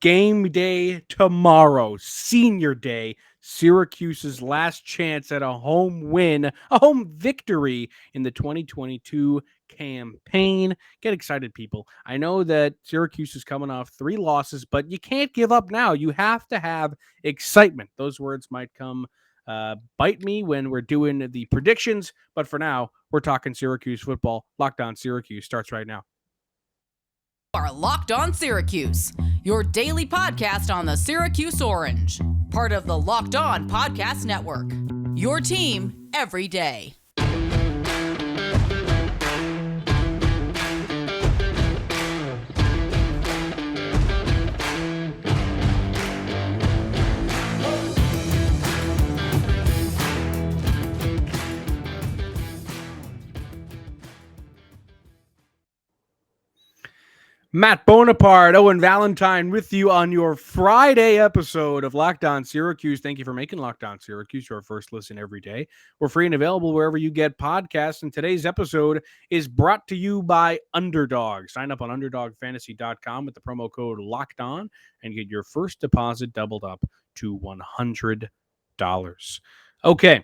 Game day tomorrow, senior day. Syracuse's last chance at a home win, a home victory in the 2022 campaign. Get excited, people. I know that Syracuse is coming off 3 losses, but you can't give up now. You have to have excitement. Those words might come bite me when we're doing the predictions, but for now, we're talking Syracuse football. Locked On Syracuse starts right now. Are Locked On Syracuse, your daily podcast on the Syracuse Orange, part of the Locked On Podcast Network. Your team every day. Matt Bonaparte, Owen Valentine with you on your Friday episode of Locked On Syracuse. Thank you for making Locked On Syracuse your first listen every day. We're free and available wherever you get podcasts, and today's episode is brought to you by Underdog. Sign up on UnderdogFantasy.com with the promo code Locked On and get your first deposit doubled up to $100. Okay,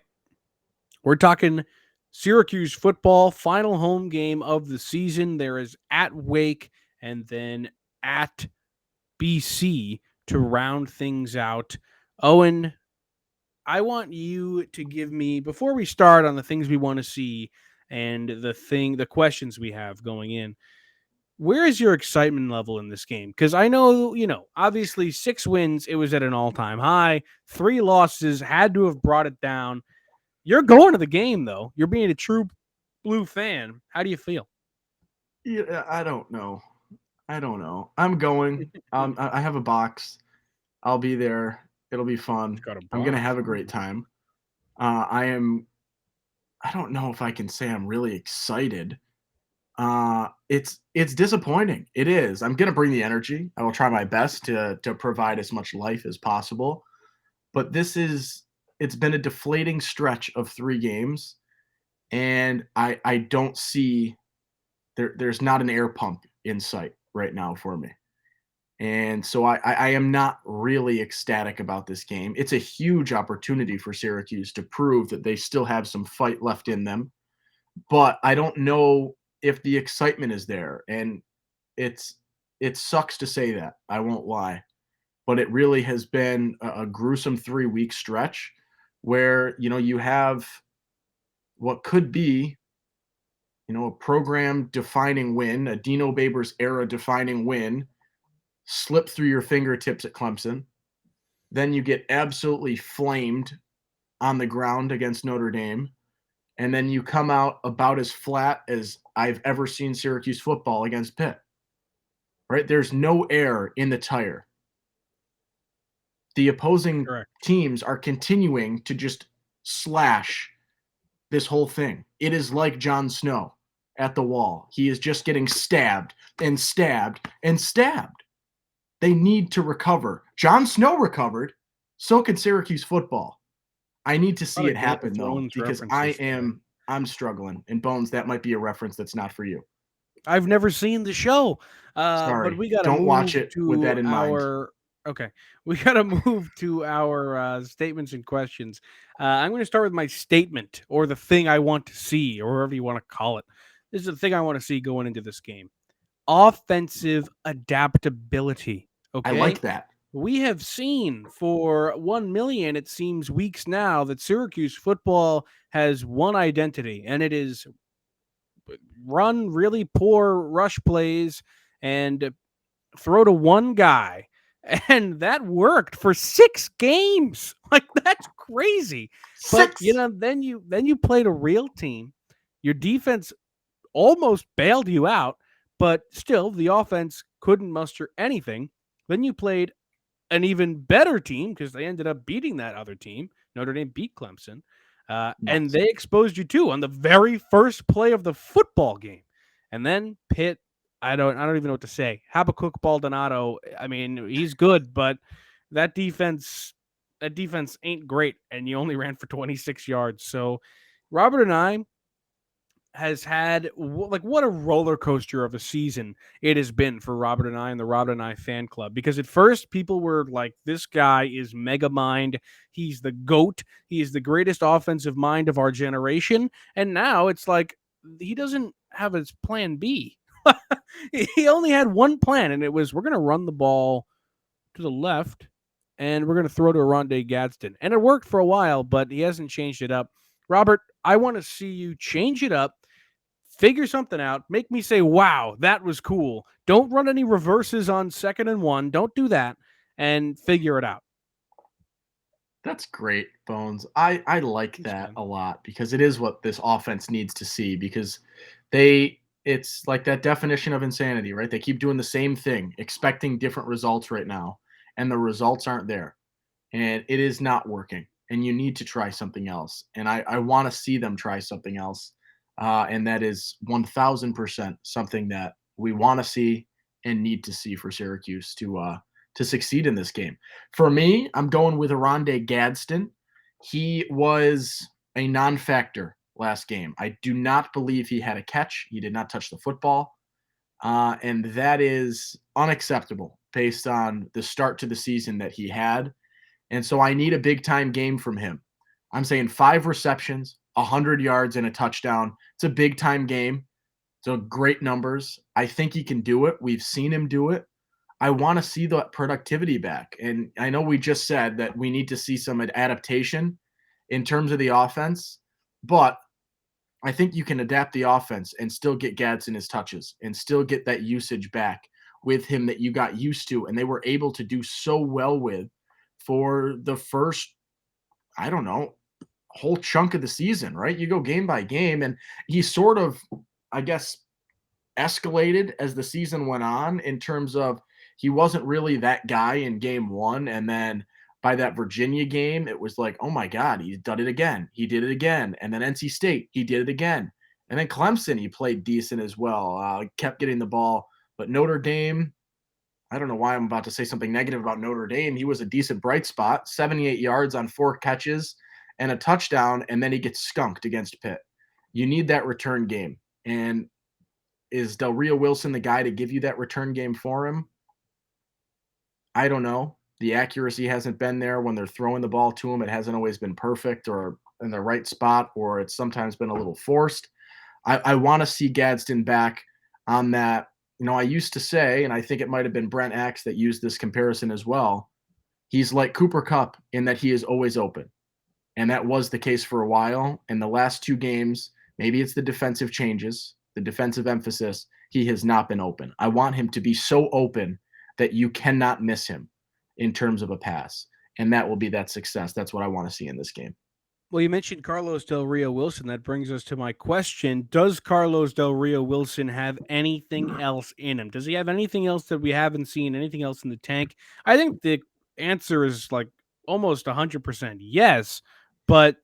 we're talking Syracuse football, final home game of the season. There is at Wake and then at BC to round things out. Owen, I want you to give me, before we start on the things we want to see and the questions we have going in, where is your excitement level in this game? Because I know, obviously 6 wins, it was at an all-time high. 3 losses had to have brought it down. You're going to the game, though. You're being a true blue fan. How do you feel? Yeah, I don't know. I'm going. I have a box. I'll be there. It'll be fun. I'm going to have a great time. I don't know if I can say I'm really excited. It's disappointing. It is. I'm going to bring the energy. I will try my best to provide as much life as possible. But it's been a deflating stretch of 3 games, and I don't see there's not an air pump in sight right now for me. And so I am not really ecstatic about this game. It's a huge opportunity for Syracuse to prove that they still have some fight left in them. But I don't know if the excitement is there. And it sucks to say that. I won't lie. But it really has been a gruesome 3-week stretch where, you have what could be, a program-defining win, a Dino Babers era-defining win, slip through your fingertips at Clemson. Then you get absolutely flamed on the ground against Notre Dame. And then you come out about as flat as I've ever seen Syracuse football against Pitt. Right? There's no air in the tire. The opposing teams are continuing to just slash this whole thing. It is like Jon Snow at the wall. He is just getting stabbed and stabbed and stabbed. They need to recover. Jon Snow recovered. So can Syracuse football. I need to see it happen, though, because I'm struggling. And Bones, that might be a reference that's not for you. I've never seen the show. Sorry. But we got to Don't watch it with that in mind. Okay. We got to move to our statements and questions. I'm going to start with my statement, or the thing I want to see, or whatever you want to call it. This is the thing I want to see going into this game. Offensive adaptability. Okay. I like that. We have seen for 1 million, it seems, weeks now that Syracuse football has one identity, and it is run really poor rush plays and throw to one guy. And that worked for 6 games. Like, that's crazy. 6. But then you played a real team. Your defense almost bailed you out, but still the offense couldn't muster anything. Then you played an even better team because they ended up beating that other team. Notre Dame beat Clemson. And they exposed you too on the very first play of the football game. And then Pitt, I don't even know what to say. Habakkuk Baldonado, I mean, he's good, but that defense ain't great, and you only ran for 26 yards. So Robert and I has had what a roller coaster of a season it has been for Robert and I and the Robert and I fan club. Because at first people were like, this guy is mega mind. He's the GOAT. He is the greatest offensive mind of our generation. And now it's like he doesn't have his plan B. He only had one plan, and it was, we're going to run the ball to the left and we're going to throw to Rondé Gadsden. And it worked for a while, but he hasn't changed it up. Robert, I want to see you change it up. Figure something out. Make me say, wow, that was cool. Don't run any reverses on 2nd and 1. Don't do that. And figure it out. That's great, Bones. I like that a lot because it is what this offense needs to see, because it's like that definition of insanity, right? They keep doing the same thing, expecting different results right now, and the results aren't there. And it is not working. And you need to try something else. And I want to see them try something else. And that is 1000% something that we want to see and need to see for Syracuse to succeed in this game. For me, I'm going with Rondé Gadsden. He was a non-factor last game. I do not believe he had a catch. He did not touch the football. And that is unacceptable based on the start to the season that he had. And so I need a big-time game from him. I'm saying 5 receptions, 100 yards, and a touchdown. It's a big-time game. So great numbers. I think he can do it. We've seen him do it. I want to see the productivity back. And I know we just said that we need to see some adaptation in terms of the offense, but I think you can adapt the offense and still get Gadsden his touches and still get that usage back with him that you got used to and they were able to do so well with for the first, I don't know, whole chunk of the season, right? You go game by game, and he sort of, I guess, escalated as the season went on in terms of he wasn't really that guy in game 1. And then by that Virginia game, it was like, oh my God, he did it again. He did it again. And then NC State, he did it again. And then Clemson, he played decent as well, kept getting the ball. But Notre Dame, I don't know why I'm about to say something negative about Notre Dame. He was a decent bright spot, 78 yards on 4 catches and a touchdown, and then he gets skunked against Pitt. You need that return game. And is Del Rio Wilson the guy to give you that return game for him? I don't know. The accuracy hasn't been there. When they're throwing the ball to him, it hasn't always been perfect or in the right spot, or it's sometimes been a little forced. I want to see Gadsden back on that. You know, I used to say, and I think it might have been Brent Axe that used this comparison as well, he's like Cooper Kupp in that he is always open. And that was the case for a while. In the last 2 games, maybe it's the defensive changes, the defensive emphasis, he has not been open. I want him to be so open that you cannot miss him in terms of a pass. And that will be that success. That's what I want to see in this game. Well, you mentioned Carlos Del Rio Wilson. That brings us to my question. Does Carlos Del Rio Wilson have anything else in him? Does he have anything else that we haven't seen, anything else in the tank? I think the answer is like almost 100% yes, but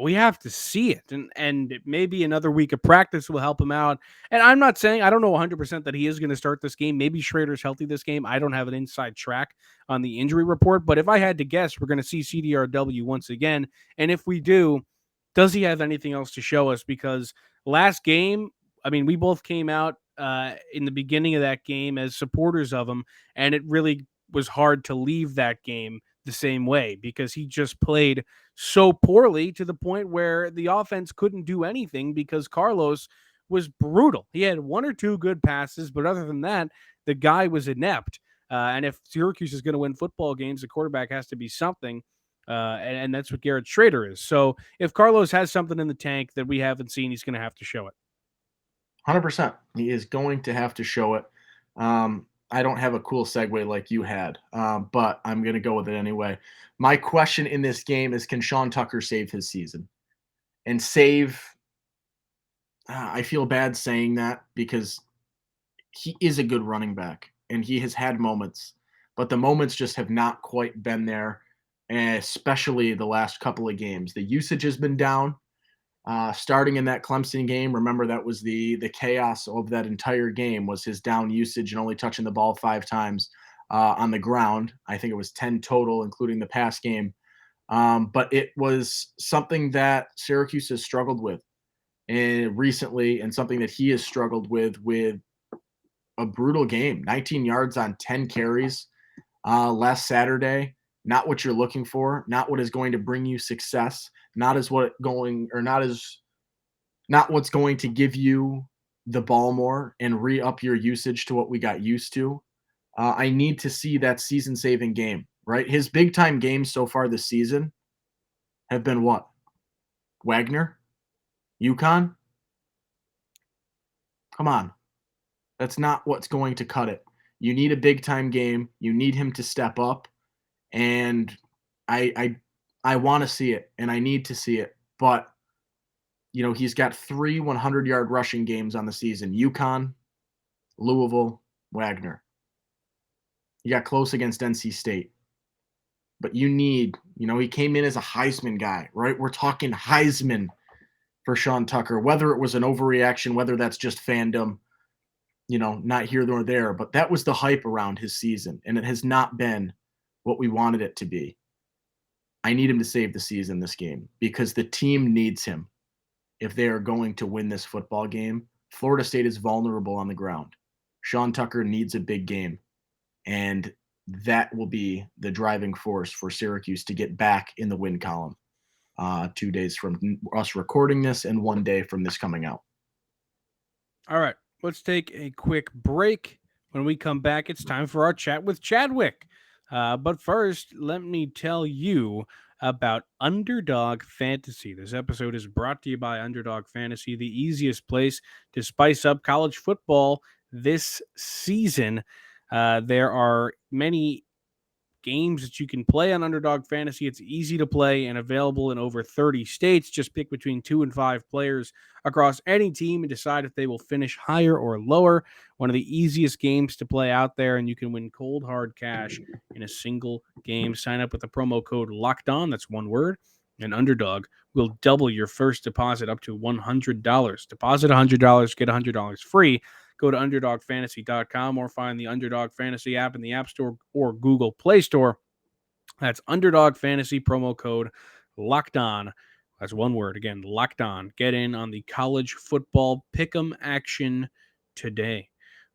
we have to see it. And maybe another week of practice will help him out. And I'm not saying, I don't know 100% that he is going to start this game. Maybe Schrader's healthy this game. I don't have an inside track on the injury report. But if I had to guess, we're going to see CDRW once again. And if we do, does he have anything else to show us? Because last game, I mean, we both came out in the beginning of that game as supporters of him. And it really was hard to leave that game the same way because he just played so poorly to the point where the offense couldn't do anything because Carlos was brutal. He had 1 or 2 good passes, but other than that, the guy was inept. And if Syracuse is going to win football games, the quarterback has to be something. And that's what Garrett Schrader is. So if Carlos has something in the tank that we haven't seen, he's going to have to show it. 100%. He is going to have to show it. I don't have a cool segue like you had, but I'm going to go with it anyway. My question in this game is, can Sean Tucker save his season? And save, I feel bad saying that because he is a good running back and he has had moments, but the moments just have not quite been there, especially the last couple of games. The usage has been down. Starting in that Clemson game, remember that was the chaos of that entire game was his down usage and only touching the ball 5 times on the ground. I think it was 10 total, including the pass game. But it was something that Syracuse has struggled with. recently, and something that he has struggled with a brutal game. 19 yards on 10 carries last Saturday. Not what you're looking for, not what is going to bring you success, not what's going to give you the ball more and re-up your usage to what we got used to. I need to see that season-saving game, right? His big-time games so far this season have been what? Wagner? UConn? Come on. That's not what's going to cut it. You need a big-time game. You need him to step up, and I want to see it, and I need to see it. But, he's got 3 100-yard rushing games on the season. UConn, Louisville, Wagner. He got close against NC State. But you need, he came in as a Heisman guy, right? We're talking Heisman for Sean Tucker, whether it was an overreaction, whether that's just fandom, not here nor there. But that was the hype around his season, and it has not been what we wanted it to be. I need him to save the season this game because the team needs him if they are going to win this football game. Florida State is vulnerable on the ground. Sean Tucker needs a big game. And that will be the driving force for Syracuse to get back in the win column 2 days from us recording this and 1 day from this coming out. All right, let's take a quick break. When we come back, it's time for our chat with Chadwick. But first, let me tell you about Underdog Fantasy. This episode is brought to you by Underdog Fantasy, the easiest place to spice up college football this season. There are many games that you can play on Underdog Fantasy. It's easy to play and available in over 30 states. Just pick between 2 and 5 players across any team and decide if they will finish higher or lower. One of the easiest games to play out there, and you can win cold hard cash in a single game. Sign up with the promo code LOCKEDON, that's one word, and Underdog will double your first deposit up to $100. Deposit $100, get $100 free. Go to UnderdogFantasy.com or find the Underdog Fantasy app in the App Store or Google Play Store. That's Underdog Fantasy, promo code Locked On. That's one word. Again, Locked On. Get in on the college football pick'em action today.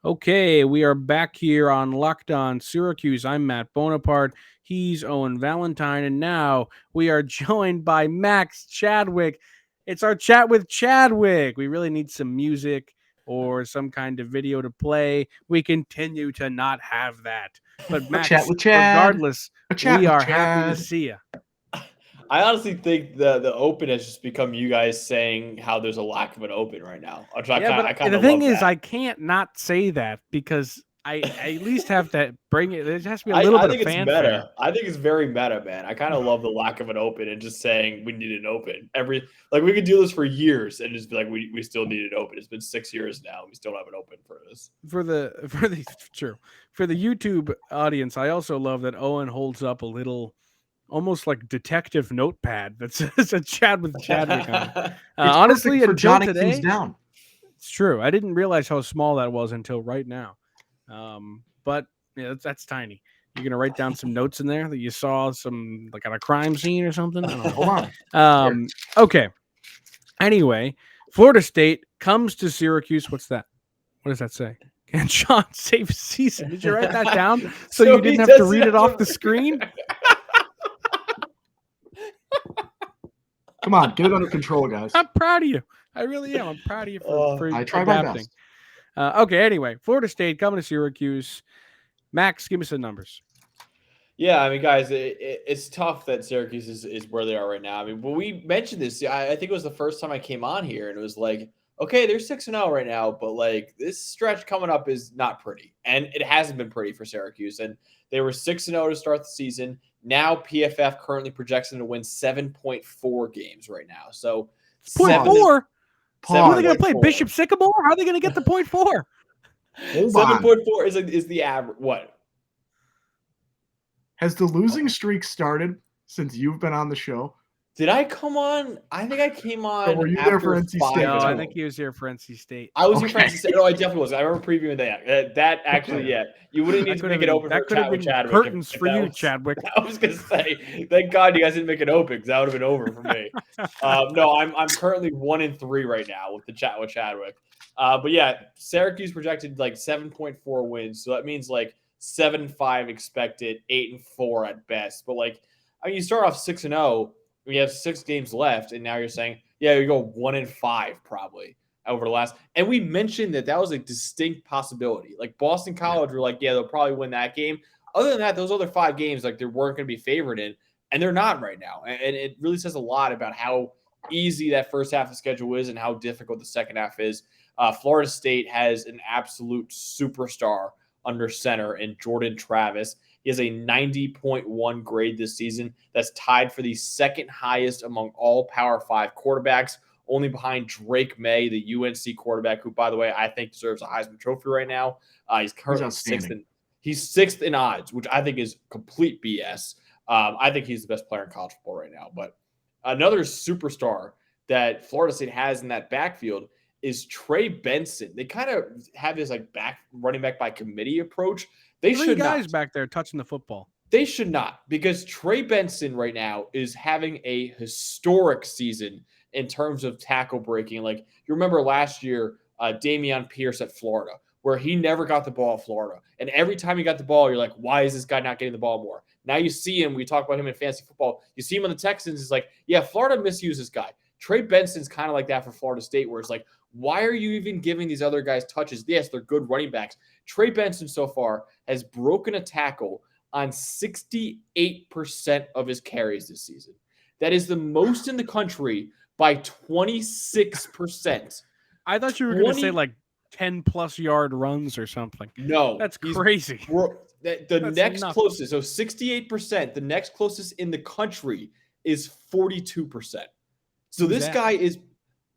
Okay, we are back here on Locked On Syracuse. I'm Matt Bonaparte. He's Owen Valentine. And now we are joined by Max Chadwick. It's our chat with Chadwick. We really need some music or some kind of video to play. We continue to not have that. But Max, regardless, we are happy to see you. I honestly think the open has just become you guys saying how there's a lack of an open right now. The thing is, I can't not say that because I at least have to bring it. There has to be a little bit of fanfare. I think it's very meta, man. I kind of love the lack of an open and just saying we need an open. We could do this for years and just be like, we still need an open. It's been 6 years now. We still have an open for this. For the YouTube audience, I also love that Owen holds up a little, almost like detective notepad that says a chat with Chadwick on it. Honestly, for until jotting today, things down. It's true. I didn't realize how small that was until right now. But yeah, that's tiny. You're gonna write down some notes in there that you saw some like on a crime scene or something. I don't know. Hold on. Okay. Anyway, Florida State comes to Syracuse. What's that? What does that say? Can Sean save season? Did you write that down so you didn't have to read it off the screen? Come on, get it under control, guys. I'm proud of you. I really am. I'm proud of you for I try adapting. my best. Okay, anyway, Florida State coming to Syracuse. Max, give me some numbers. Yeah, I mean, guys, it's tough that Syracuse is where they are right now. I mean, when we mentioned this, I think it was the first time I came on here, and it was like, okay, they're 6-0 right now, but like this stretch coming up is not pretty, and it hasn't been pretty for Syracuse. And they were 6-0 to start the season. Now PFF currently projects them to win 7.4 games right now. So 0.4. Who are they going to play? 4. Bishop Sycamore? How are they going to get the 0.4? 7.4 is the average. What? Has the losing streak started since you've been on the show? Did I come on? I think I came on. So were you there for NC State? No, I think he was here for NC State. I was here for NC State. No, I definitely was. I remember previewing that. That actually, yeah. You wouldn't need to make it open for chat with Chadwick. Curtains for you, Chadwick. I was gonna say, thank God you guys didn't make it open because that would have been over for me. No, I'm currently 1-3 right now with the chat with Chadwick. But yeah, Syracuse projected like 7.4 wins, so that means like 7-5 expected, 8-4 at best. But like, I mean, you start off 6-0. We have 6 games left, and now you're saying, yeah, you go 1-5 probably over the last. And we mentioned that was a distinct possibility. Like Boston College, we're like, yeah, they'll probably win that game. Other than that, those other 5 games, like they weren't going to be favored in, and they're not right now. And it really says a lot about how easy that first half of the schedule is and how difficult the second half is. Florida State has an absolute superstar under center in Jordan Travis. He has a 90.1 grade this season. That's tied for the second highest among all Power 5 quarterbacks, only behind Drake May, the UNC quarterback, who, by the way, I think deserves a Heisman Trophy right now. He's currently sixth in odds, which I think is complete BS. I think he's the best player in college football right now. But another superstar that Florida State has in that backfield is Trey Benson. They kind of have this like running back by committee approach. They should not. 3 guys back there touching the football. They should not, because Trey Benson right now is having a historic season in terms of tackle breaking. Like you remember last year, Dameon Pierce at Florida, where he never got the ball at Florida. And every time he got the ball, you're like, why is this guy not getting the ball more? Now you see him. We talk about him in fantasy football. You see him on the Texans. It's like, yeah, Florida misused this guy. Trey Benson's kind of like that for Florida State, where it's like, why are you even giving these other guys touches? Yes, they're good running backs. Trey Benson so far has broken a tackle on 68% of his carries this season. That is the most in the country by 26%. I thought you were going to say like 10+ yard runs or something. No. That's crazy. The next closest, so 68%, the next closest in the country is 42%. So this guy is,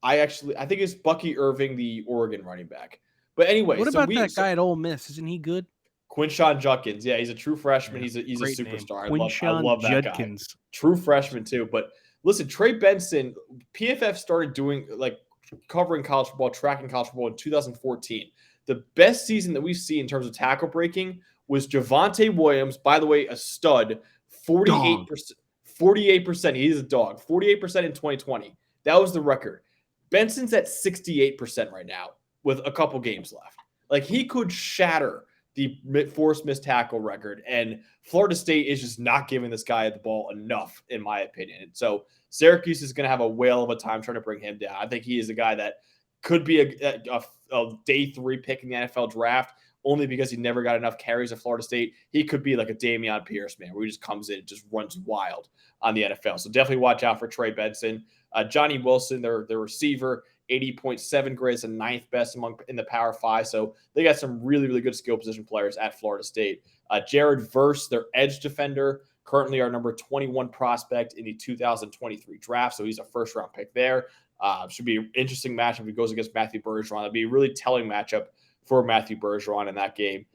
I think it's Bucky Irving, the Oregon running back. But anyway, what about that guy at Ole Miss? Isn't he good? Quinshon Judkins. Yeah, he's a true freshman. He's a superstar. I love that guy. True freshman too. But listen, Trey Benson, PFF started doing like covering college football, tracking college football in 2014. The best season that we've seen in terms of tackle breaking was Javonte Williams, by the way, a stud, 48%. 48%. He's a dog. 48% in 2020. That was the record. Benson's at 68% right now with a couple games left. Like he could shatter the forced missed tackle record, and Florida State is just not giving this guy the ball enough, in my opinion. And so Syracuse is going to have a whale of a time trying to bring him down. I think he is a guy that could be a day 3 pick in the NFL draft, only because he never got enough carries at Florida State. He could be like a Dameon Pierce, man, where he just comes in and just runs wild on the NFL. So definitely watch out for Trey Benson. Johnny Wilson, their receiver, 80.7 grades, the 9th best in the Power 5. So they got some really, really good skill position players at Florida State. Jared Verse, their edge defender, currently our number 21 prospect in the 2023 draft. So he's a first-round pick there. Should be an interesting matchup if he goes against Matthew Bergeron. That'd be a really telling matchup for Matthew Bergeron in that game.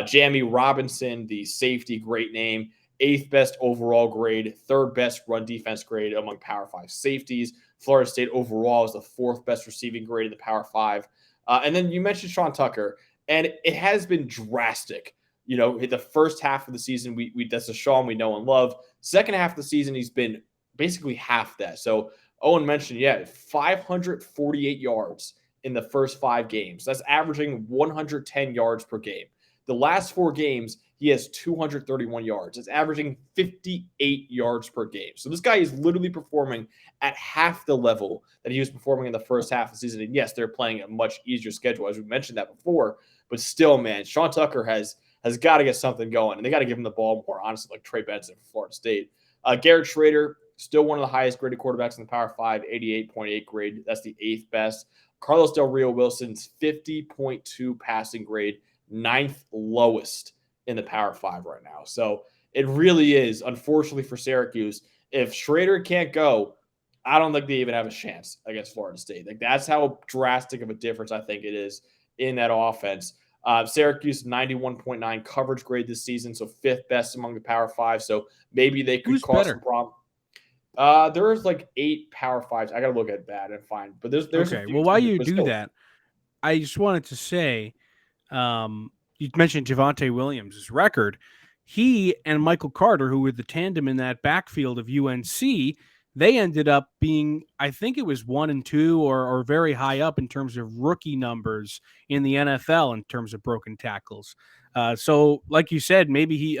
Jamie Robinson, the safety, great name, 8th best overall grade, 3rd best run defense grade among Power 5 safeties. Florida State overall is the 4th best receiving grade in the Power 5. And then you mentioned Sean Tucker, and it has been drastic. You know, the first half of the season, that's a Sean we know and love. Second half of the season, he's been basically half that. So Owen mentioned, 548 yards in the first 5 games. That's averaging 110 yards per game. The last 4 games, he has 231 yards. It's averaging 58 yards per game. So this guy is literally performing at half the level that he was performing in the first half of the season. And yes, they're playing a much easier schedule, as we mentioned that before. But still, man, Sean Tucker has got to get something going. And they got to give him the ball more, honestly, like Trey Benson for Florida State. Garrett Schrader, still one of the highest graded quarterbacks in the Power 5, 88.8 grade. That's the 8th best. Carlos Del Rio Wilson's 50.2 passing grade, 9th lowest in the Power 5 right now. So it really is, unfortunately for Syracuse, if Schrader can't go, I don't think they even have a chance against Florida State. Like that's how drastic of a difference I think it is in that offense. Syracuse 91.9 coverage grade this season, so 5th best among the Power 5. So maybe they could cause some problem. There's like 8 Power 5s. I got to look at that and find. But there's Okay. Well, while you do that, I just wanted to say, you mentioned Javonte Williams' record. He and Michael Carter, who were the tandem in that backfield of UNC, they ended up being, I think it was 1 and 2 or very high up in terms of rookie numbers in the NFL in terms of broken tackles. So, like you said, maybe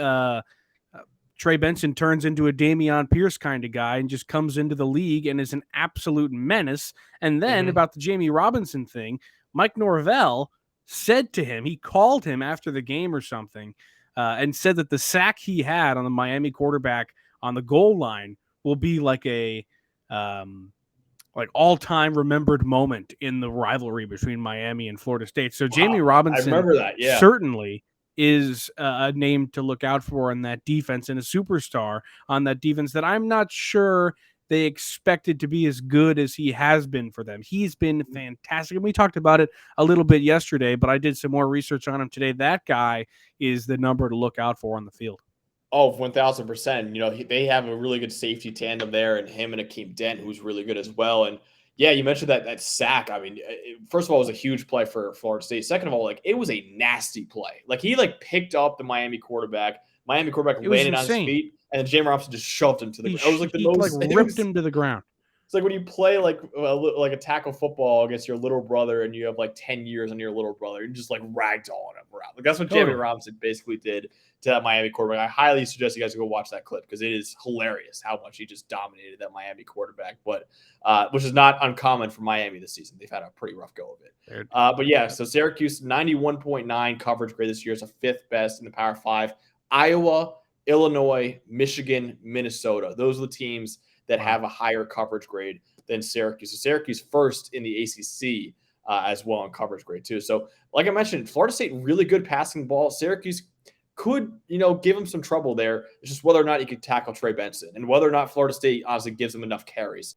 Trey Benson turns into a Dameon Pierce kind of guy and just comes into the league and is an absolute menace. And then about the Jamie Robinson thing, Mike Norvell said to him, he called him after the game or something, and said that the sack he had on the Miami quarterback on the goal line will be like a all-time remembered moment in the rivalry between Miami and Florida State. So Jamie Robinson, I remember that, certainly is a name to look out for in that defense and a superstar on that defense that I'm not sure they expected to be as good as he has been for them. He's been fantastic. And we talked about it a little bit yesterday, but I did some more research on him today. That guy is the number to look out for on the field. Oh, 1,000%. You know, they have a really good safety tandem there, and him and Akeem Dent, who's really good as well. And yeah, you mentioned that sack. I mean, first of all, it was a huge play for Florida State. Second of all, like it was a nasty play. Like he picked up the Miami quarterback. Miami quarterback landed on his feet, and then Jamie Robinson just shoved him to the ground. It was like the most ripped him to the ground. It's like when you play like a tackle football against your little brother, and you have like 10 years on your little brother, and just like ragdolling him around. Like that's what Jamie Robinson basically did to that Miami quarterback. I highly suggest you guys go watch that clip because it is hilarious how much he just dominated that Miami quarterback. But which is not uncommon for Miami this season. They've had a pretty rough go of it. But yeah, so Syracuse 91.9 coverage grade this year is a 5th best in the Power 5. Iowa, Illinois, Michigan, Minnesota. Those are the teams that have a higher coverage grade than Syracuse. So Syracuse first in the ACC as well in coverage grade too. So like I mentioned, Florida State really good passing the ball. Syracuse could, give them some trouble there. It's just whether or not you could tackle Trey Benson and whether or not Florida State honestly gives them enough carries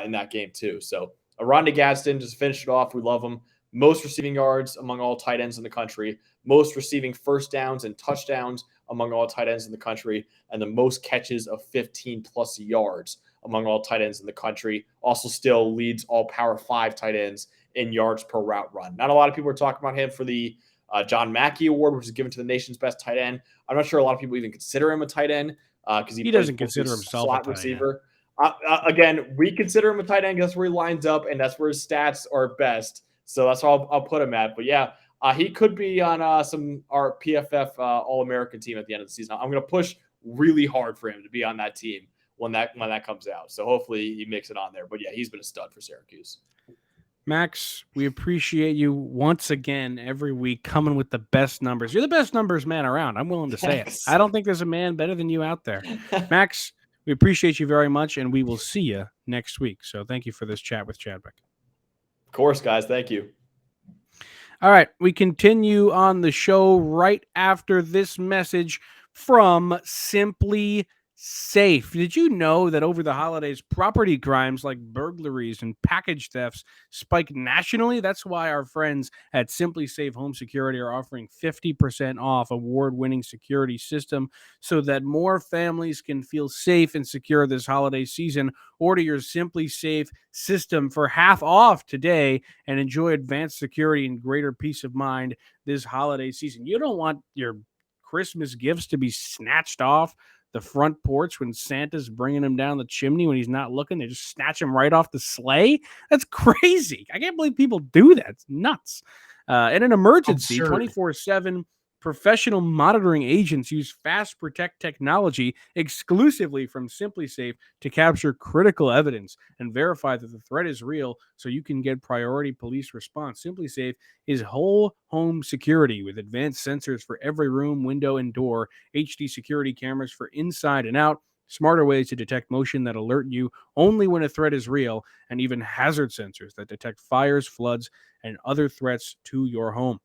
in that game too. So Rondé Gadsden just finished it off. We love him. Most receiving yards among all tight ends in the country, most receiving first downs and touchdowns among all tight ends in the country, and the most catches of 15 plus yards among all tight ends in the country. Also still leads all Power 5 tight ends in yards per route run. Not a lot of people are talking about him for the John Mackey Award, which is given to the nation's best tight end. I'm not sure a lot of people even consider him a tight end because he doesn't consider himself slot receiver. Again, we consider him a tight end because that's where he lines up and that's where his stats are best. So that's where I'll put him at. But yeah, he could be on our PFF All-American team at the end of the season. I'm going to push really hard for him to be on that team when that comes out. So hopefully he makes it on there. But yeah, he's been a stud for Syracuse. Max, we appreciate you once again every week coming with the best numbers. You're the best numbers man around. I'm willing to say it. I don't think there's a man better than you out there. Max, we appreciate you very much, and we will see you next week. So thank you for this chat with Chadwick. Of course, guys. Thank you. All right, we continue on the show right after this message from SimpliSafe. Did you know that over the holidays, property crimes like burglaries and package thefts spike nationally? That's why our friends at SimpliSafe Home Security are offering 50% off award-winning security system so that more families can feel safe and secure this holiday season. Order your SimpliSafe system for half off today and enjoy advanced security and greater peace of mind this holiday season. You don't want your Christmas gifts to be snatched off the front porch when Santa's bringing him down the chimney when he's not looking. They just snatch him right off the sleigh. That's crazy. I can't believe people do that. It's nuts. In an emergency, 24/7 professional monitoring agents use Fast Protect technology exclusively from SimpliSafe to capture critical evidence and verify that the threat is real so you can get priority police response. SimpliSafe is whole home security with advanced sensors for every room, window, and door, HD security cameras for inside and out, smarter ways to detect motion that alert you only when a threat is real, and even hazard sensors that detect fires, floods, and other threats to your home.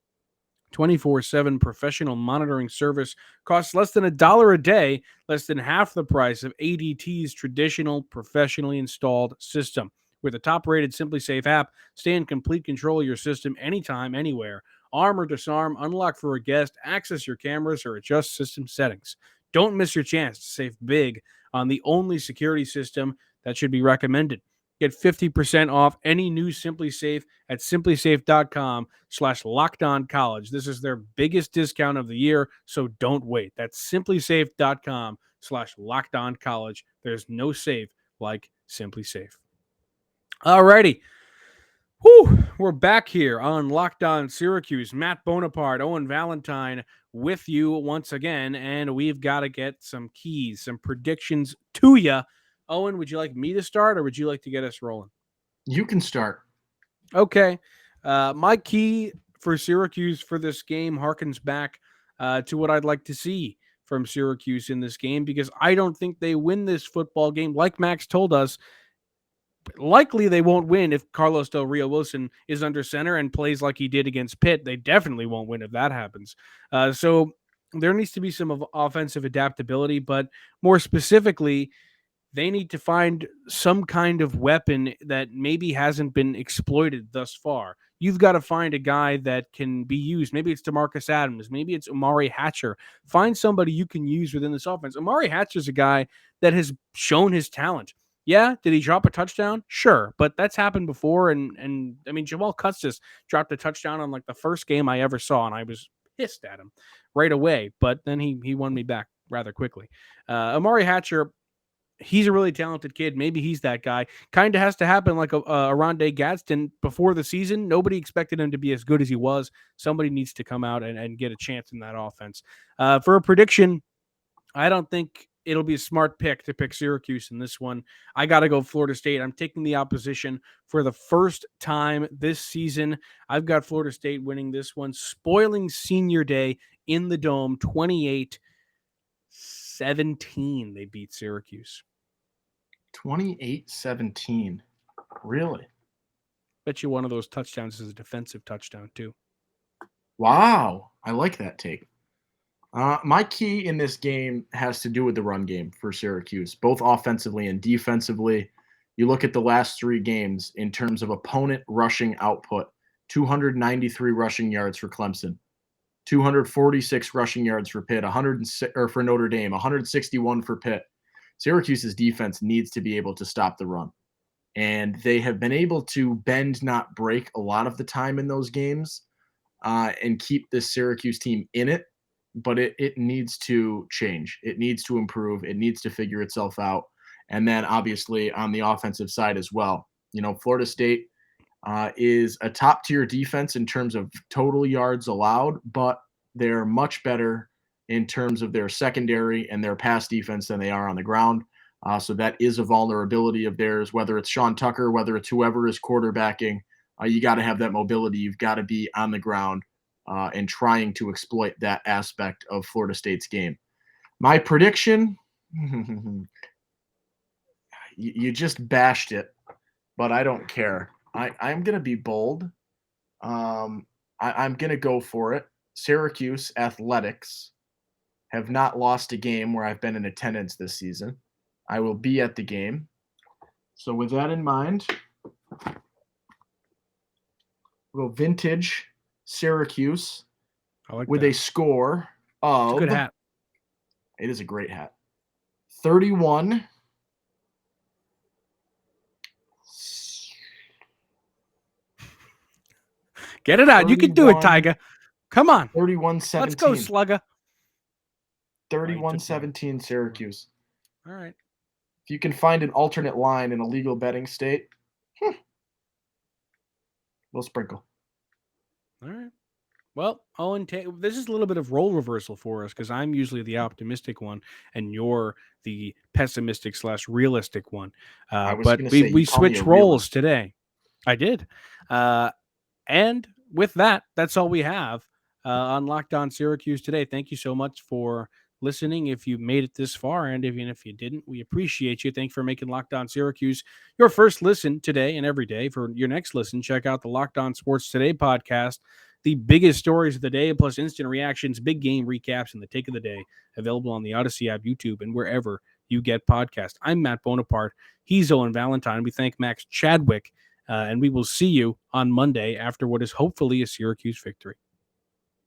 24/7 professional monitoring service costs less than $1 a day, less than half the price of ADT's traditional professionally installed system. With a top-rated SimpliSafe app, stay in complete control of your system anytime, anywhere. Arm or disarm, unlock for a guest, access your cameras, or adjust system settings. Don't miss your chance to save big on the only security system that should be recommended. Get 50% off any new SimpliSafe at simplisafe.com/lockedoncollege. This is their biggest discount of the year, so don't wait. That's simplisafe.com/lockedoncollege. There's no safe like SimpliSafe. Alrighty. Whew, we're back here on Locked On Syracuse. Matt Bonaparte, Owen Valentine with you once again, and we've got to get some keys, some predictions to you. Owen, would you like me to start, or would you like to get us rolling? You can start. Okay. My key for Syracuse for this game harkens back to what I'd like to see from Syracuse in this game, because I don't think they win this football game. Like Max told us, likely they won't win if Carlos Del Rio Wilson is under center and plays like he did against Pitt. They definitely won't win if that happens. So there needs to be some offensive adaptability, but more specifically, they need to find some kind of weapon that maybe hasn't been exploited thus far. You've got to find a guy that can be used. Maybe it's DeMarcus Adams. Maybe it's Omari Hatcher. Find somebody you can use within this offense. Omari Hatcher is a guy that has shown his talent. Yeah, did he drop a touchdown? Sure, but that's happened before. And I mean, Jamal Custis dropped a touchdown on like the first game I ever saw, and I was pissed at him right away. But then he won me back rather quickly. Omari Hatcher, he's a really talented kid. Maybe he's that guy. Kind of has to happen like a Rondé Gadsden before the season. Nobody expected him to be as good as he was. Somebody needs to come out and get a chance in that offense. For a prediction, I don't think it'll be a smart pick to pick Syracuse in this one. I got to go Florida State. I'm taking the opposition for the first time this season. I've got Florida State winning this one, spoiling senior day in the Dome, 28-17. They beat Syracuse. 28-17. Really? Bet you one of those touchdowns is a defensive touchdown, too. Wow. I like that take. My key in this game has to do with the run game for Syracuse, both offensively and defensively. You look at the last 3 games in terms of opponent rushing output: 293 rushing yards for Clemson, 246 rushing yards for Pitt, 106 or for Notre Dame, 161 for Pitt. Syracuse's defense needs to be able to stop the run, and they have been able to bend, not break, a lot of the time in those games, and keep this Syracuse team in it. But it needs to change. It needs to improve. It needs to figure itself out. And then obviously on the offensive side as well. You know, Florida State is a top-tier defense in terms of total yards allowed, but they're much better in terms of their secondary and their pass defense than they are on the ground. So that is a vulnerability of theirs, whether it's Sean Tucker, whether it's whoever is quarterbacking. You got to have that mobility. You've got to be on the ground and trying to exploit that aspect of Florida State's game. My prediction, you just bashed it, but I don't care. I'm going to be bold. I'm going to go for it. Syracuse Athletics have not lost a game where I've been in attendance this season. I will be at the game. So with that in mind, we'll go vintage Syracuse with a score of... It's a good hat. It is a great hat. 31. Get it out. You can do it, Tiger. Come on. 31-17. Let's go, Slugger. 31-17 Syracuse. All right. If you can find an alternate line in a legal betting state, we'll sprinkle. All right. Well, Owen, this is a little bit of role reversal for us, because I'm usually the optimistic one and you're the pessimistic / realistic one. But we switched roles today. I did. And with that, that's all we have on Locked On Syracuse today. Thank you so much for listening. If you made it this far, and even if you didn't, we appreciate you. Thanks for making Locked On Syracuse your first listen today and every day. For your next listen, check out the Locked On Sports Today podcast. The biggest stories of the day, plus instant reactions, big game recaps, and the take of the day, available on the Odyssey app, YouTube, and wherever you get podcasts. I'm Matt Bonaparte. He's Owen Valentine. We thank Max Chadwick, and we will see you on Monday after what is hopefully a Syracuse victory.